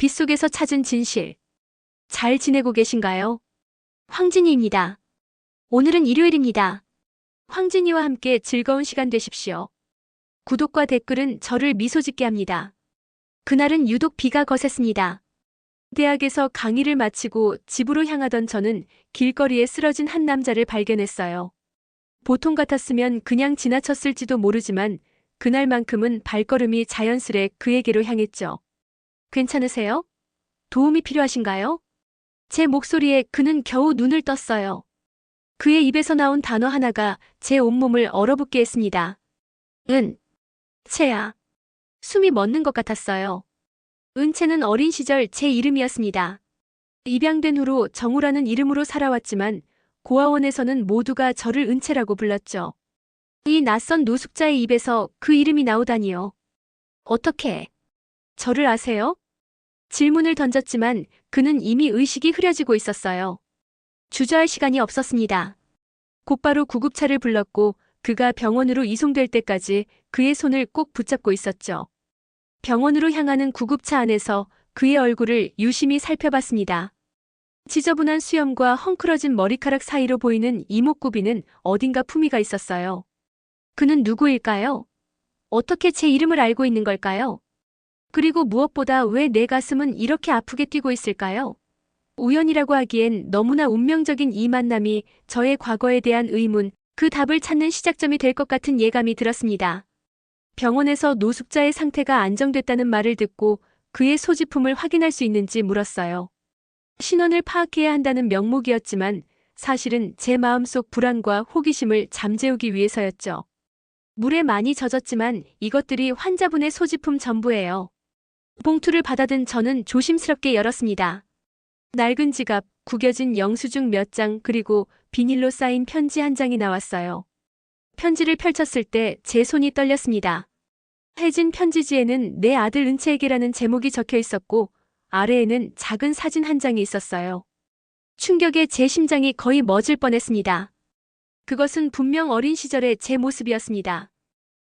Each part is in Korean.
빗속에서 찾은 진실. 잘 지내고 계신가요? 황진이입니다. 오늘은 일요일입니다. 황진이와 함께 즐거운 시간 되십시오. 구독과 댓글은 저를 미소 짓게 합니다. 그날은 유독 비가 거셌습니다. 대학에서 강의를 마치고 집으로 향하던 저는 길거리에 쓰러진 한 남자를 발견했어요. 보통 같았으면 그냥 지나쳤을지도 모르지만 그날만큼은 발걸음이 자연스레 그에게로 향했죠. 괜찮으세요? 도움이 필요하신가요? 제 목소리에 그는 겨우 눈을 떴어요. 그의 입에서 나온 단어 하나가 제 온몸을 얼어붙게 했습니다. 채야. 숨이 멎는 것 같았어요. 은채는 어린 시절 제 이름이었습니다. 입양된 후로 정우라는 이름으로 살아왔지만 고아원에서는 모두가 저를 은채라고 불렀죠. 이 낯선 노숙자의 입에서 그 이름이 나오다니요. 어떻게 저를 아세요? 질문을 던졌지만 그는 이미 의식이 흐려지고 있었어요. 주저할 시간이 없었습니다. 곧바로 구급차를 불렀고 그가 병원으로 이송될 때까지 그의 손을 꼭 붙잡고 있었죠. 병원으로 향하는 구급차 안에서 그의 얼굴을 유심히 살펴봤습니다. 지저분한 수염과 헝클어진 머리카락 사이로 보이는 이목구비는 어딘가 품위가 있었어요. 그는 누구일까요? 어떻게 제 이름을 알고 있는 걸까요? 그리고 무엇보다 왜 내 가슴은 이렇게 아프게 뛰고 있을까요? 우연이라고 하기엔 너무나 운명적인 이 만남이 저의 과거에 대한 의문, 그 답을 찾는 시작점이 될 것 같은 예감이 들었습니다. 병원에서 노숙자의 상태가 안정됐다는 말을 듣고 그의 소지품을 확인할 수 있는지 물었어요. 신원을 파악해야 한다는 명목이었지만 사실은 제 마음속 불안과 호기심을 잠재우기 위해서였죠. 물에 많이 젖었지만 이것들이 환자분의 소지품 전부예요. 봉투를 받아든 저는 조심스럽게 열었습니다. 낡은 지갑, 구겨진 영수증 몇 장, 그리고 비닐로 쌓인 편지 한 장이 나왔어요. 편지를 펼쳤을 때 제 손이 떨렸습니다. 해진 편지지에는 내 아들 은채에게라는 제목이 적혀 있었고 아래에는 작은 사진 한 장이 있었어요. 충격에 제 심장이 거의 멎을 뻔했습니다. 그것은 분명 어린 시절의 제 모습이었습니다.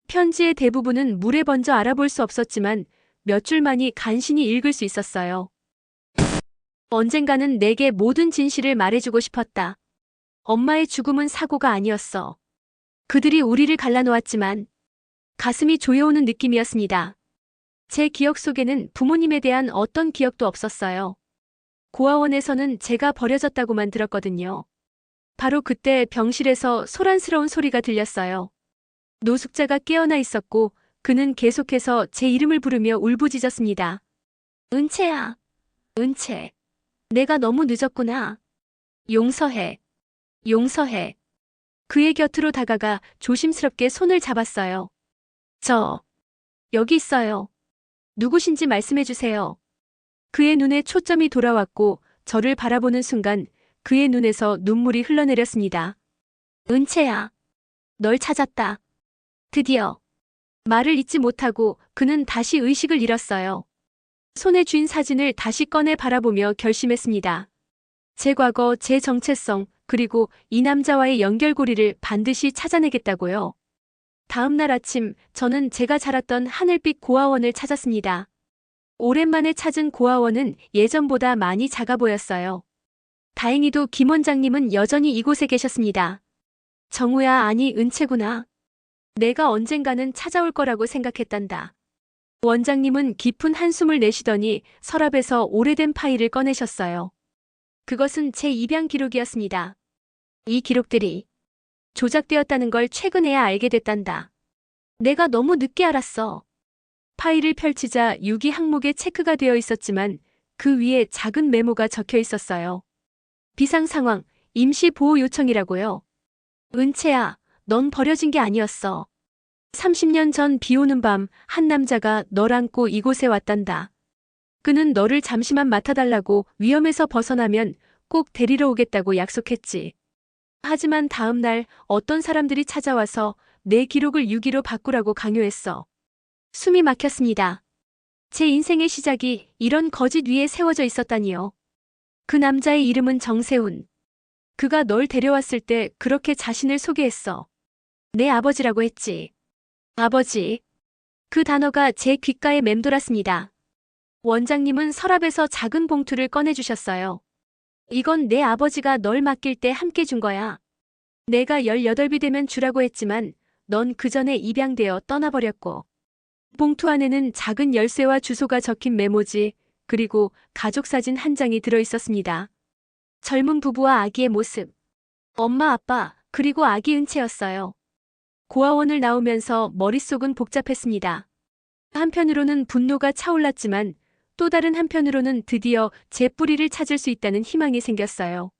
편지의 대부분은 물에 번져 알아볼 수 없었지만 몇 줄만이 간신히 읽을 수 있었어요. 언젠가는 내게 모든 진실을 말해주고 싶었다. 엄마의 죽음은 사고가 아니었어. 그들이 우리를 갈라놓았지만 가슴이 조여오는 느낌이었습니다. 제 기억 속에는 부모님에 대한 어떤 기억도 없었어요. 고아원에서는 제가 버려졌다고만 들었거든요. 바로 그때 병실에서 소란스러운 소리가 들렸어요. 노숙자가 깨어나 있었고 그는 계속해서 제 이름을 부르며 울부짖었습니다. 은채야, 은채. 내가 너무 늦었구나. 용서해. 용서해. 그의 곁으로 다가가 조심스럽게 손을 잡았어요. 여기 있어요. 누구신지 말씀해 주세요. 그의 눈에 초점이 돌아왔고 저를 바라보는 순간 그의 눈에서 눈물이 흘러내렸습니다. 은채야. 널 찾았다. 드디어. 말을 잇지 못하고 그는 다시 의식을 잃었어요. 손에 쥔 사진을 다시 꺼내 바라보며 결심했습니다. 제 과거, 제 정체성, 그리고 이 남자와의 연결고리를 반드시 찾아내겠다고요. 다음 날 아침 저는 제가 자랐던 하늘빛 고아원을 찾았습니다. 오랜만에 찾은 고아원은 예전보다 많이 작아 보였어요. 다행히도 김 원장님은 여전히 이곳에 계셨습니다. 정우야, 아니 은채구나. 내가 언젠가는 찾아올 거라고 생각했단다. 원장님은 깊은 한숨을 내쉬더니 서랍에서 오래된 파일을 꺼내셨어요. 그것은 제 입양 기록이었습니다. 이 기록들이 조작되었다는 걸 최근에야 알게 됐단다. 내가 너무 늦게 알았어. 파일을 펼치자 유기 항목에 체크가 되어 있었지만 그 위에 작은 메모가 적혀 있었어요. 비상 상황, 임시 보호 요청이라고요. 은채야, 넌 버려진 게 아니었어. 30년 전 비 오는 밤 한 남자가 널 안고 이곳에 왔단다. 그는 너를 잠시만 맡아달라고 위험에서 벗어나면 꼭 데리러 오겠다고 약속했지. 하지만 다음 날 어떤 사람들이 찾아와서 내 기록을 유기로 바꾸라고 강요했어. 숨이 막혔습니다. 제 인생의 시작이 이런 거짓 위에 세워져 있었다니요. 그 남자의 이름은 정세훈. 그가 널 데려왔을 때 그렇게 자신을 소개했어. 내 아버지라고 했지. 아버지. 그 단어가 제 귓가에 맴돌았습니다. 원장님은 서랍에서 작은 봉투를 꺼내주셨어요. 이건 내 아버지가 널 맡길 때 함께 준 거야. 내가 18이 되면 주라고 했지만 넌 그 전에 입양되어 떠나버렸고. 봉투 안에는 작은 열쇠와 주소가 적힌 메모지, 그리고 가족 사진 한 장이 들어있었습니다. 젊은 부부와 아기의 모습. 엄마, 아빠, 그리고 아기 은채였어요. 고아원을 나오면서 머릿속은 복잡했습니다. 한편으로는 분노가 차올랐지만 또 다른 한편으로는 드디어 제 뿌리를 찾을 수 있다는 희망이 생겼어요.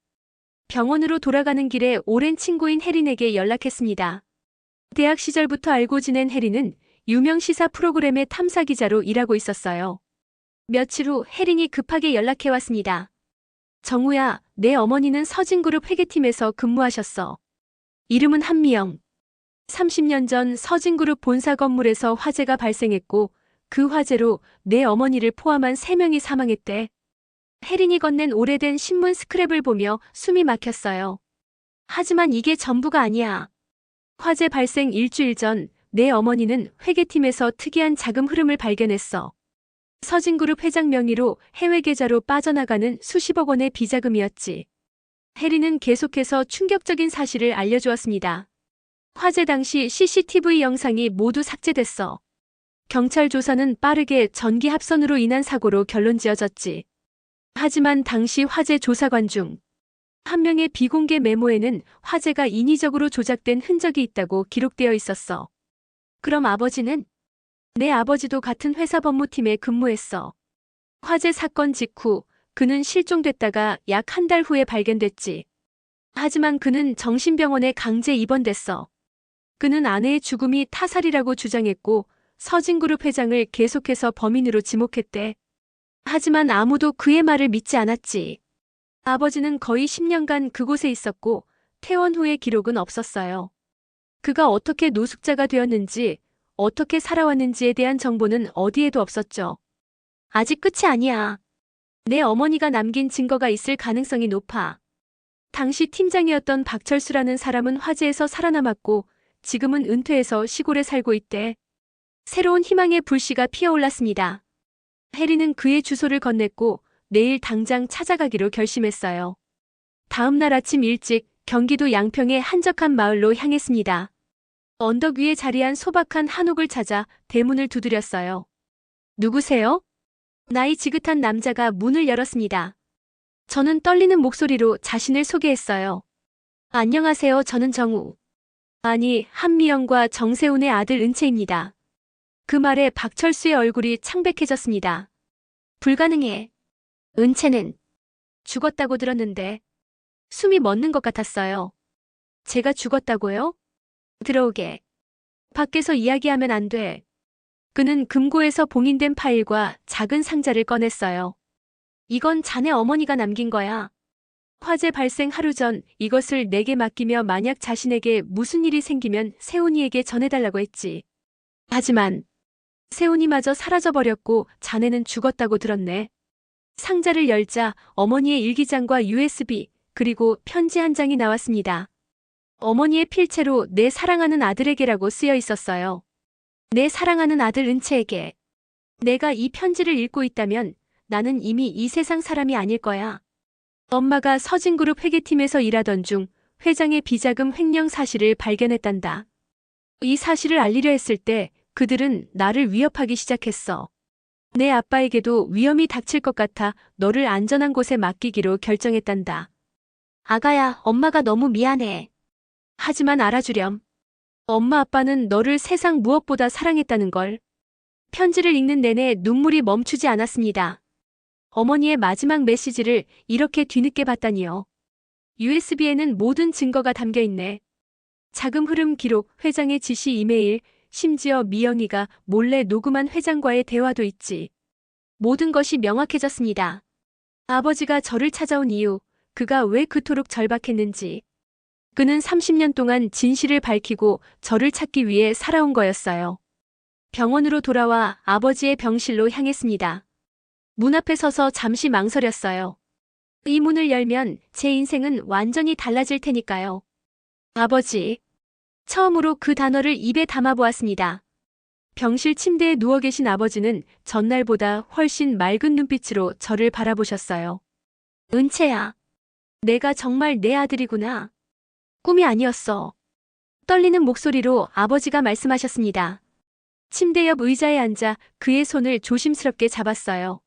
병원으로 돌아가는 길에 오랜 친구인 혜린에게 연락했습니다. 대학 시절부터 알고 지낸 혜린은 유명 시사 프로그램의 탐사 기자로 일하고 있었어요. 며칠 후 혜린이 급하게 연락해왔습니다. 정우야, 내 어머니는 서진그룹 회계팀에서 근무하셨어. 이름은 한미영. 30년 전 서진그룹 본사 건물에서 화재가 발생했고 그 화재로 내 어머니를 포함한 3명이 사망했대. 혜린이 건넨 오래된 신문 스크랩을 보며 숨이 막혔어요. 하지만 이게 전부가 아니야. 화재 발생 일주일 전 내 어머니는 회계팀에서 특이한 자금 흐름을 발견했어. 서진그룹 회장 명의로 해외 계좌로 빠져나가는 수십억 원의 비자금이었지. 혜린은 계속해서 충격적인 사실을 알려주었습니다. 화재 당시 CCTV 영상이 모두 삭제됐어. 경찰 조사는 빠르게 전기 합선으로 인한 사고로 결론지어졌지. 하지만 당시 화재 조사관 중 한 명의 비공개 메모에는 화재가 인위적으로 조작된 흔적이 있다고 기록되어 있었어. 그럼 아버지는? 내 아버지도 같은 회사 법무팀에 근무했어. 화재 사건 직후 그는 실종됐다가 약 1달 후에 발견됐지. 하지만 그는 정신병원에 강제 입원됐어. 그는 아내의 죽음이 타살이라고 주장했고 서진그룹 회장을 계속해서 범인으로 지목했대. 하지만 아무도 그의 말을 믿지 않았지. 아버지는 거의 10년간 그곳에 있었고 퇴원 후의 기록은 없었어요. 그가 어떻게 노숙자가 되었는지, 어떻게 살아왔는지에 대한 정보는 어디에도 없었죠. 아직 끝이 아니야. 내 어머니가 남긴 증거가 있을 가능성이 높아. 당시 팀장이었던 박철수라는 사람은 화재에서 살아남았고 지금은 은퇴해서 시골에 살고 있대. 새로운 희망의 불씨가 피어올랐습니다. 혜리는 그의 주소를 건넸고 내일 당장 찾아가기로 결심했어요. 다음 날 아침 일찍 경기도 양평의 한적한 마을로 향했습니다. 언덕 위에 자리한 소박한 한옥을 찾아 대문을 두드렸어요. 누구세요? 나이 지긋한 남자가 문을 열었습니다. 저는 떨리는 목소리로 자신을 소개했어요. 안녕하세요, 저는 정우. 아니, 한미영과 정세훈의 아들 은채입니다. 그 말에 박철수의 얼굴이 창백해졌습니다. 불가능해. 은채는 죽었다고 들었는데 숨이 멎는 것 같았어요. 제가 죽었다고요? 들어오게. 밖에서 이야기하면 안 돼. 그는 금고에서 봉인된 파일과 작은 상자를 꺼냈어요. 이건 자네 어머니가 남긴 거야. 화재 발생 하루 전 이것을 내게 맡기며 만약 자신에게 무슨 일이 생기면 세훈이에게 전해달라고 했지. 하지만 세훈이마저 사라져버렸고 자네는 죽었다고 들었네. 상자를 열자 어머니의 일기장과 USB 그리고 편지 한 장이 나왔습니다. 어머니의 필체로 내 사랑하는 아들에게라고 쓰여 있었어요. 내 사랑하는 아들 은채에게. 내가 이 편지를 읽고 있다면 나는 이미 이 세상 사람이 아닐 거야. 엄마가 서진그룹 회계팀에서 일하던 중 회장의 비자금 횡령 사실을 발견했단다. 이 사실을 알리려 했을 때 그들은 나를 위협하기 시작했어. 내 아빠에게도 위험이 닥칠 것 같아 너를 안전한 곳에 맡기기로 결정했단다. 아가야, 엄마가 너무 미안해. 하지만 알아주렴. 엄마 아빠는 너를 세상 무엇보다 사랑했다는 걸. 편지를 읽는 내내 눈물이 멈추지 않았습니다. 어머니의 마지막 메시지를 이렇게 뒤늦게 봤다니요. USB에는 모든 증거가 담겨 있네. 자금 흐름 기록, 회장의 지시 이메일, 심지어 미영이가 몰래 녹음한 회장과의 대화도 있지. 모든 것이 명확해졌습니다. 아버지가 저를 찾아온 이유, 그가 왜 그토록 절박했는지. 그는 30년 동안 진실을 밝히고 저를 찾기 위해 살아온 거였어요. 병원으로 돌아와 아버지의 병실로 향했습니다. 문 앞에 서서 잠시 망설였어요. 이 문을 열면 제 인생은 완전히 달라질 테니까요. 아버지. 처음으로 그 단어를 입에 담아보았습니다. 병실 침대에 누워 계신 아버지는 전날보다 훨씬 맑은 눈빛으로 저를 바라보셨어요. 은채야, 내가 정말 내 아들이구나. 꿈이 아니었어. 떨리는 목소리로 아버지가 말씀하셨습니다. 침대 옆 의자에 앉아 그의 손을 조심스럽게 잡았어요.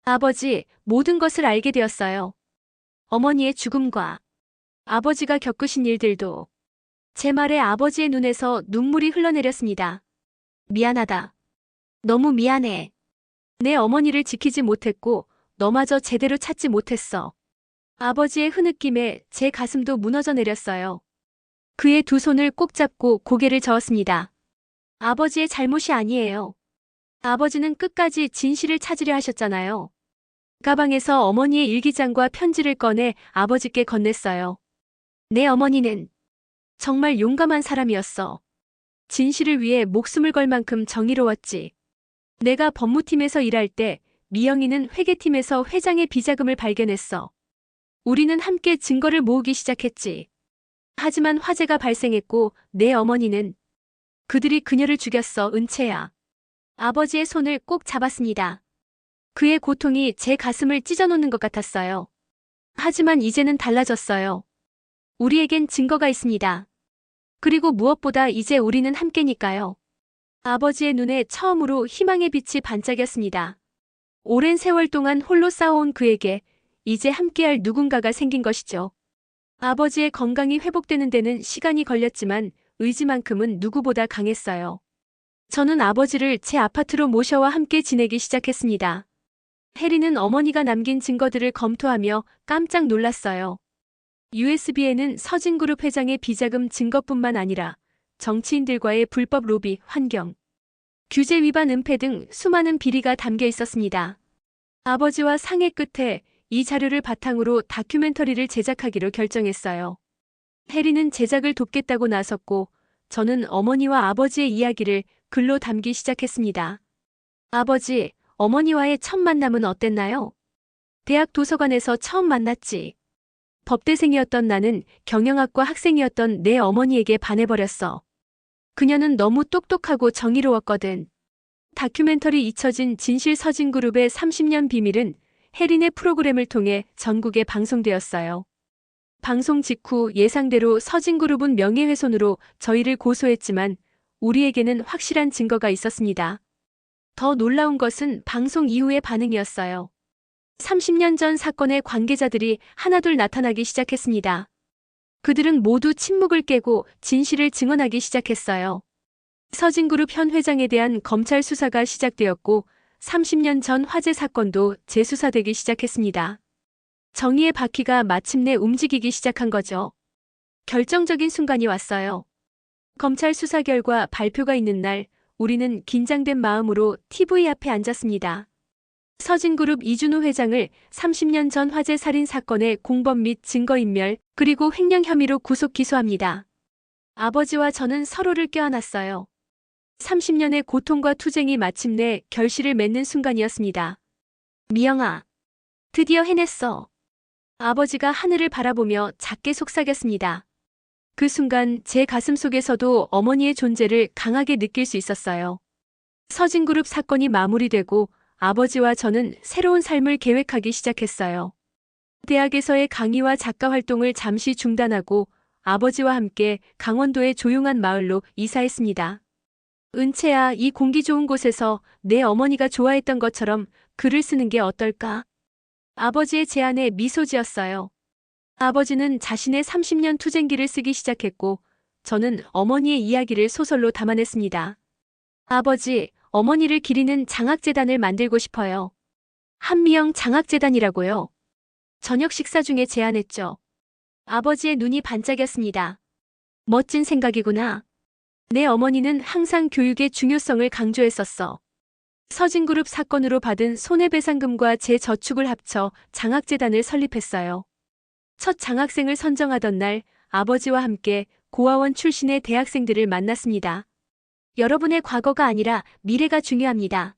아버지, 모든 것을 알게 되었어요. 어머니의 죽음과 아버지가 겪으신 일들도. 제 말에 아버지의 눈에서 눈물이 흘러내렸습니다. 미안하다. 너무 미안해. 내 어머니를 지키지 못했고 너마저 제대로 찾지 못했어. 아버지의 흐느낌에 제 가슴도 무너져 내렸어요. 그의 두 손을 꼭 잡고 고개를 저었습니다. 아버지의 잘못이 아니에요. 아버지는 끝까지 진실을 찾으려 하셨잖아요. 가방에서 어머니의 일기장과 편지를 꺼내 아버지께 건넸어요. 내 어머니는 정말 용감한 사람이었어. 진실을 위해 목숨을 걸 만큼 정의로웠지. 내가 법무팀에서 일할 때 미영이는 회계팀에서 회장의 비자금을 발견했어. 우리는 함께 증거를 모으기 시작했지. 하지만 화재가 발생했고 내 어머니는 그들이 그녀를 죽였어, 은채야. 아버지의 손을 꼭 잡았습니다. 그의 고통이 제 가슴을 찢어놓는 것 같았어요. 하지만 이제는 달라졌어요. 우리에겐 증거가 있습니다. 그리고 무엇보다 이제 우리는 함께니까요. 아버지의 눈에 처음으로 희망의 빛이 반짝였습니다. 오랜 세월 동안 홀로 싸워온 그에게 이제 함께할 누군가가 생긴 것이죠. 아버지의 건강이 회복되는 데는 시간이 걸렸지만 의지만큼은 누구보다 강했어요. 저는 아버지를 제 아파트로 모셔와 함께 지내기 시작했습니다. 혜리는 어머니가 남긴 증거들을 검토하며 깜짝 놀랐어요. USB에는 서진그룹 회장의 비자금 증거뿐만 아니라 정치인들과의 불법 로비, 환경, 규제 위반 은폐 등 수많은 비리가 담겨 있었습니다. 아버지와 상의 끝에 이 자료를 바탕으로 다큐멘터리를 제작하기로 결정했어요. 혜리는 제작을 돕겠다고 나섰고 저는 어머니와 아버지의 이야기를 글로 담기 시작했습니다. 아버지, 어머니와의 첫 만남은 어땠나요? 대학 도서관에서 처음 만났지. 법대생이었던 나는 경영학과 학생이었던 내 어머니에게 반해버렸어. 그녀는 너무 똑똑하고 정의로웠거든. 다큐멘터리 잊혀진 진실 서진그룹의 30년 비밀은 혜린의 프로그램을 통해 전국에 방송되었어요. 방송 직후 예상대로 서진그룹은 명예훼손으로 저희를 고소했지만 우리에게는 확실한 증거가 있었습니다. 더 놀라운 것은 방송 이후의 반응이었어요. 30년 전 사건의 관계자들이 하나둘 나타나기 시작했습니다. 그들은 모두 침묵을 깨고 진실을 증언하기 시작했어요. 서진그룹 현 회장에 대한 검찰 수사가 시작되었고 30년 전 화재 사건도 재수사되기 시작했습니다. 정의의 바퀴가 마침내 움직이기 시작한 거죠. 결정적인 순간이 왔어요. 검찰 수사 결과 발표가 있는 날 우리는 긴장된 마음으로 TV 앞에 앉았습니다. 서진그룹 이준우 회장을 30년 전 화재 살인 사건의 공범 및 증거인멸 그리고 횡령 혐의로 구속 기소합니다. 아버지와 저는 서로를 껴안았어요. 30년의 고통과 투쟁이 마침내 결실을 맺는 순간이었습니다. 미영아, 드디어 해냈어. 아버지가 하늘을 바라보며 작게 속삭였습니다. 그 순간 제 가슴 속에서도 어머니의 존재를 강하게 느낄 수 있었어요. 서진그룹 사건이 마무리되고 아버지와 저는 새로운 삶을 계획하기 시작했어요. 대학에서의 강의와 작가 활동을 잠시 중단하고 아버지와 함께 강원도의 조용한 마을로 이사했습니다. 은채야, 이 공기 좋은 곳에서 내 어머니가 좋아했던 것처럼 글을 쓰는 게 어떨까? 아버지의 제안에 미소 지었어요. 아버지는 자신의 30년 투쟁기를 쓰기 시작했고 저는 어머니의 이야기를 소설로 담아냈습니다. 아버지, 어머니를 기리는 장학재단을 만들고 싶어요. 한미영 장학재단이라고요. 저녁 식사 중에 제안했죠. 아버지의 눈이 반짝였습니다. 멋진 생각이구나. 내 어머니는 항상 교육의 중요성을 강조했었어. 서진그룹 사건으로 받은 손해배상금과 제 저축을 합쳐 장학재단을 설립했어요. 첫 장학생을 선정하던 날 아버지와 함께 고아원 출신의 대학생들을 만났습니다. 여러분의 과거가 아니라 미래가 중요합니다.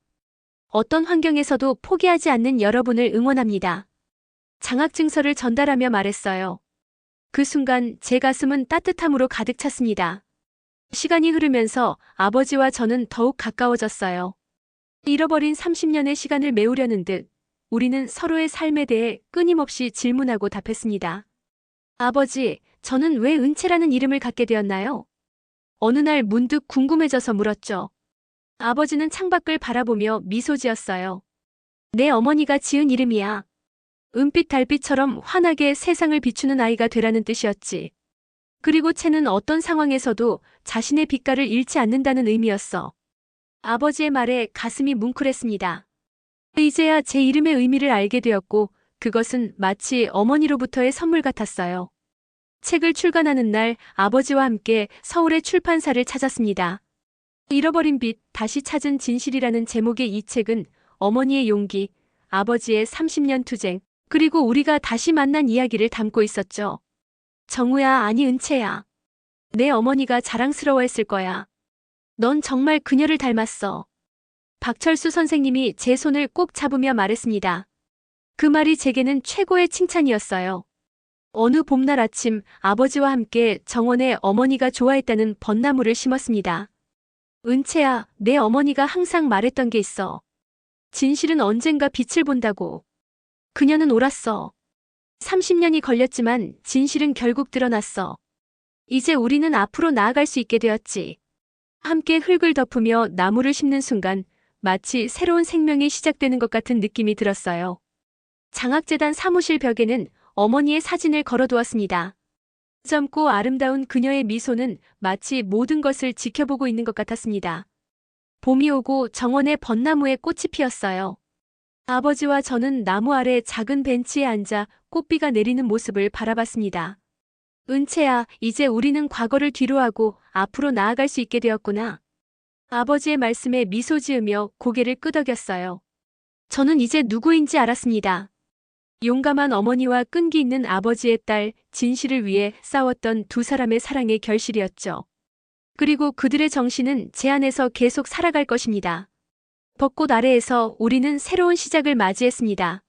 어떤 환경에서도 포기하지 않는 여러분을 응원합니다. 장학증서를 전달하며 말했어요. 그 순간 제 가슴은 따뜻함으로 가득 찼습니다. 시간이 흐르면서 아버지와 저는 더욱 가까워졌어요. 잃어버린 30년의 시간을 메우려는 듯 우리는 서로의 삶에 대해 끊임없이 질문하고 답했습니다. 아버지, 저는 왜 은채라는 이름을 갖게 되었나요? 어느 날 문득 궁금해져서 물었죠. 아버지는 창밖을 바라보며 미소 지었어요. 내 어머니가 지은 이름이야. 은빛 달빛처럼 환하게 세상을 비추는 아이가 되라는 뜻이었지. 그리고 채는 어떤 상황에서도 자신의 빛깔을 잃지 않는다는 의미였어. 아버지의 말에 가슴이 뭉클했습니다. 이제야 제 이름의 의미를 알게 되었고 그것은 마치 어머니로부터의 선물 같았어요. 책을 출간하는 날 아버지와 함께 서울의 출판사를 찾았습니다. 잃어버린 빛, 다시 찾은 진실이라는 제목의 이 책은 어머니의 용기, 아버지의 30년 투쟁, 그리고 우리가 다시 만난 이야기를 담고 있었죠. 정우야, 아니 은채야. 내 어머니가 자랑스러워했을 거야. 넌 정말 그녀를 닮았어. 박철수 선생님이 제 손을 꼭 잡으며 말했습니다. 그 말이 제게는 최고의 칭찬이었어요. 어느 봄날 아침 아버지와 함께 정원에 어머니가 좋아했다는 벚나무를 심었습니다. 은채야, 내 어머니가 항상 말했던 게 있어. 진실은 언젠가 빛을 본다고. 그녀는 옳았어. 30년이 걸렸지만 진실은 결국 드러났어. 이제 우리는 앞으로 나아갈 수 있게 되었지. 함께 흙을 덮으며 나무를 심는 순간 마치 새로운 생명이 시작되는 것 같은 느낌이 들었어요. 장학재단 사무실 벽에는 어머니의 사진을 걸어두었습니다. 젊고 아름다운 그녀의 미소는 마치 모든 것을 지켜보고 있는 것 같았습니다. 봄이 오고 정원의 벚나무에 꽃이 피었어요. 아버지와 저는 나무 아래 작은 벤치에 앉아 꽃비가 내리는 모습을 바라봤습니다. 은채야, 이제 우리는 과거를 뒤로하고 앞으로 나아갈 수 있게 되었구나. 아버지의 말씀에 미소 지으며 고개를 끄덕였어요. 저는 이제 누구인지 알았습니다. 용감한 어머니와 끈기 있는 아버지의 딸 진실을 위해 싸웠던 두 사람의 사랑의 결실이었죠. 그리고 그들의 정신은 제 안에서 계속 살아갈 것입니다. 벚꽃 아래에서 우리는 새로운 시작을 맞이했습니다.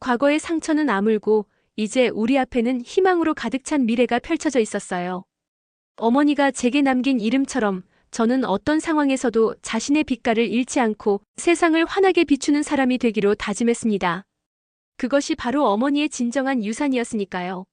과거의 상처는 아물고 이제 우리 앞에는 희망으로 가득 찬 미래가 펼쳐져 있었어요. 어머니가 제게 남긴 이름처럼 저는 어떤 상황에서도 자신의 빛깔을 잃지 않고 세상을 환하게 비추는 사람이 되기로 다짐했습니다. 그것이 바로 어머니의 진정한 유산이었으니까요.